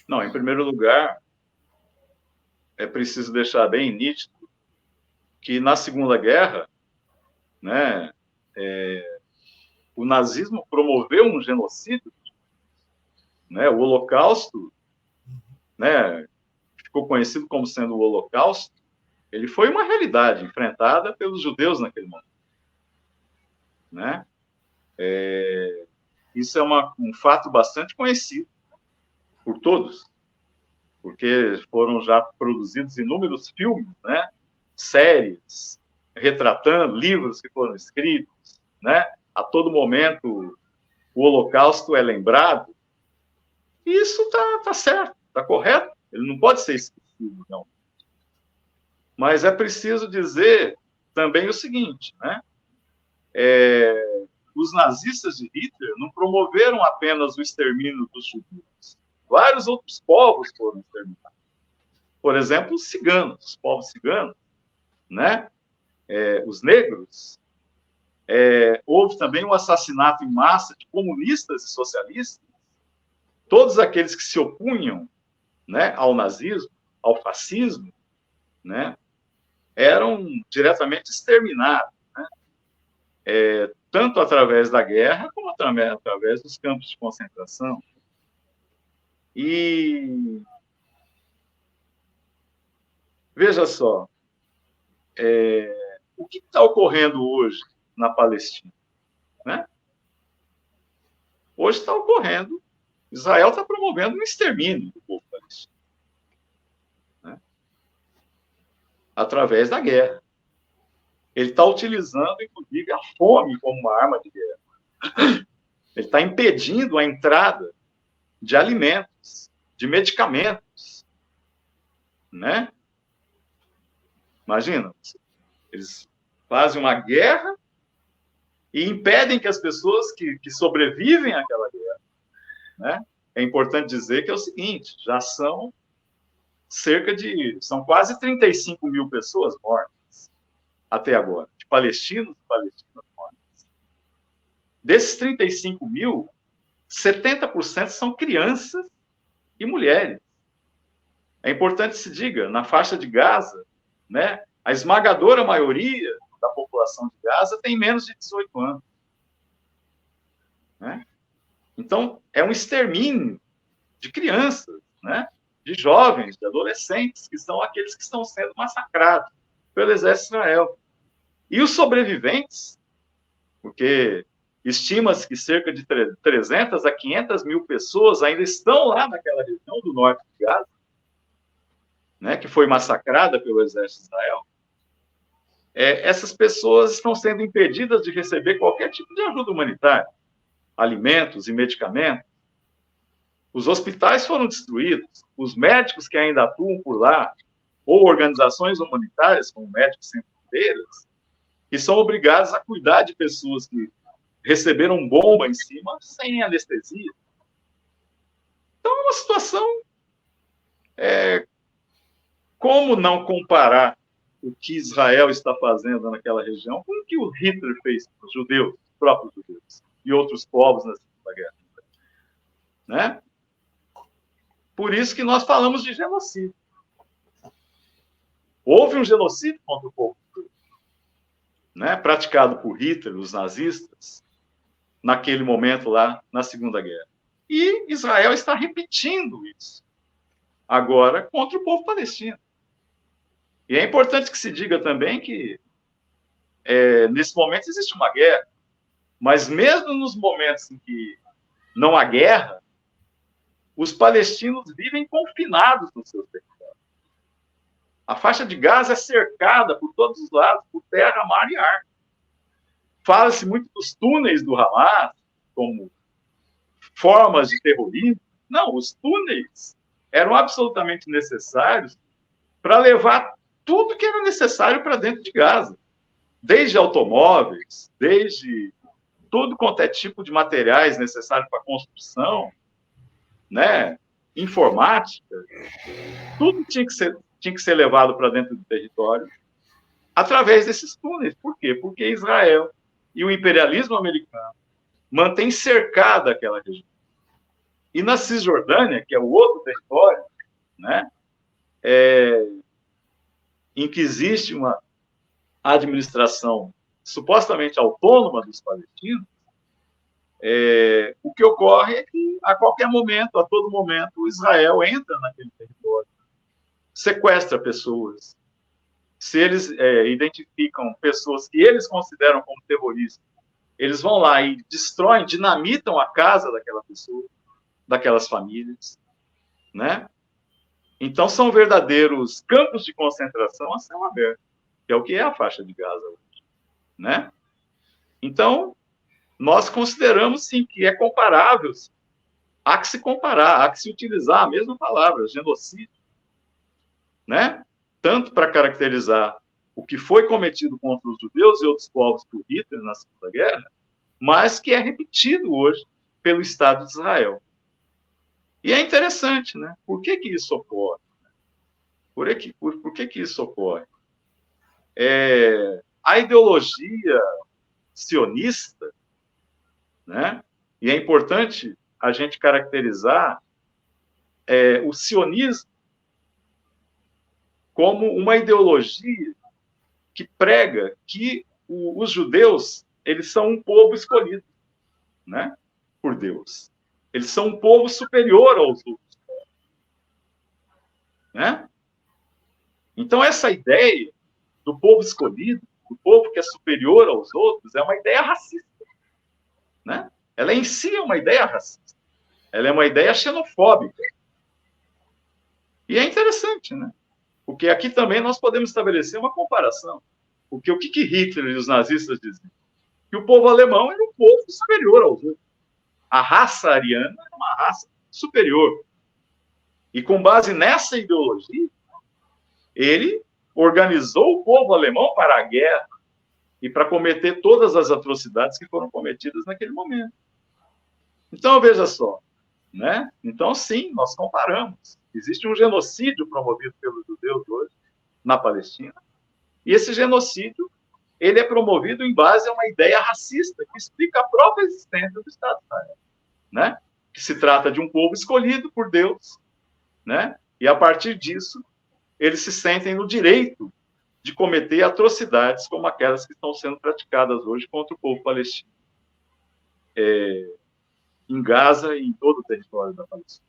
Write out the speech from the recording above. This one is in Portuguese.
Não, em primeiro lugar, é preciso deixar bem nítido que na Segunda Guerra, né, o nazismo promoveu um genocídio, né, o Holocausto, né, ficou conhecido como sendo o Holocausto, ele foi uma realidade enfrentada pelos judeus naquele momento, né? Isso é um fato bastante conhecido por todos, porque foram já produzidos inúmeros filmes, né? Séries, retratando, livros que foram escritos, né? A todo momento o Holocausto é lembrado. E isso tá certo, tá correto. Ele não pode ser esquecido, não. Mas é preciso dizer também o seguinte, né? Os nazistas de Hitler não promoveram apenas o extermínio dos judeus. Vários outros povos foram exterminados. Por exemplo, os ciganos, os povos ciganos, né? Os negros. Houve também um assassinato em massa de comunistas e socialistas. Todos aqueles que se opunham, né, ao nazismo, ao fascismo, né, eram diretamente exterminados, né? Tanto através da guerra, como através dos campos de concentração. E veja só, o que está ocorrendo hoje na Palestina, né? Hoje está ocorrendo, Israel está promovendo um extermínio do povo palestino, né? Através da guerra. Ele está utilizando, inclusive, a fome como uma arma de guerra. Ele está impedindo a entrada de alimentos, de medicamentos, né? Imagina, eles fazem uma guerra e impedem que as pessoas que sobrevivem àquela guerra, né? É importante dizer que é o seguinte, já são são quase 35 mil pessoas mortas até agora, de palestinos e palestinas mortas. Desses 35 mil, 70% são crianças e mulheres. É importante que se diga, na faixa de Gaza, né, a esmagadora maioria da população de Gaza tem menos de 18 anos. Né? Então, é um extermínio de crianças, né, de jovens, de adolescentes, que são aqueles que estão sendo massacrados pelo exército de Israel. E os sobreviventes, porque estima-se que cerca de 300 a 500 mil pessoas ainda estão lá naquela região do norte de Gaza, né, que foi massacrada pelo exército de Israel. Essas pessoas estão sendo impedidas de receber qualquer tipo de ajuda humanitária, alimentos e medicamentos. Os hospitais foram destruídos, os médicos que ainda atuam por lá, ou organizações humanitárias, como Médicos Sem Fronteiras, que são obrigados a cuidar de pessoas que receberam bomba em cima sem anestesia. Então, é uma situação... como não comparar o que Israel está fazendo naquela região com o que o Hitler fez com os judeus, os próprios judeus, e outros povos na Segunda Guerra? Né? Por isso que nós falamos de genocídio. Houve um genocídio contra o povo judeu, né? Praticado por Hitler, os nazistas, naquele momento lá na Segunda Guerra. E Israel está repetindo isso agora contra o povo palestino. E é importante que se diga também que nesse momento existe uma guerra, mas mesmo nos momentos em que não há guerra, os palestinos vivem confinados nos seus territórios. A faixa de Gaza é cercada por todos os lados, por terra, mar e ar. Fala-se muito dos túneis do Hamas como formas de terrorismo. Não, os túneis eram absolutamente necessários para levar tudo que era necessário para dentro de Gaza. Desde automóveis, desde tudo quanto é tipo de materiais necessários para construção, né? Informática, tudo tinha que ser levado para dentro do território através desses túneis. Por quê? Porque Israel e o imperialismo americano mantêm cercada aquela região. E na Cisjordânia, que é o outro território, né, em que existe uma administração supostamente autônoma dos palestinos, o que ocorre é que, a qualquer momento, a todo momento, Israel entra naquele território, sequestra pessoas. Se eles identificam pessoas que eles consideram como terroristas, eles vão lá e destroem, dinamitam a casa daquela pessoa, daquelas famílias, né? Então, são verdadeiros campos de concentração a céu aberto, que é o que é a faixa de Gaza hoje, né? Então, nós consideramos, sim, que é comparável. Há que se comparar, há que se utilizar a mesma palavra, genocídio, né? Tanto para caracterizar o que foi cometido contra os judeus e outros povos por Hitler na Segunda Guerra, mas que é repetido hoje pelo Estado de Israel. E é interessante, né? Por que isso ocorre? Por que isso ocorre? A ideologia sionista, né? E é importante a gente caracterizar o sionismo como uma ideologia que prega que os judeus, eles são um povo escolhido, né, por Deus. Eles são um povo superior aos outros, né? Então, essa ideia do povo escolhido, do povo que é superior aos outros, é uma ideia racista, né? Ela em si é uma ideia racista. Ela é uma ideia xenofóbica. E é interessante, né? Porque aqui também nós podemos estabelecer uma comparação. Porque o que Hitler e os nazistas diziam? Que o povo alemão era um povo superior aos outros. A raça ariana era uma raça superior. E com base nessa ideologia, ele organizou o povo alemão para a guerra e para cometer todas as atrocidades que foram cometidas naquele momento. Então, veja só, né? Então, sim, nós comparamos. Existe um genocídio promovido pelos judeus hoje na Palestina, e esse genocídio ele é promovido em base a uma ideia racista que explica a própria existência do Estado de Israel, né? Que se trata de um povo escolhido por Deus, né? E a partir disso eles se sentem no direito de cometer atrocidades como aquelas que estão sendo praticadas hoje contra o povo palestino, em Gaza e em todo o território da Palestina.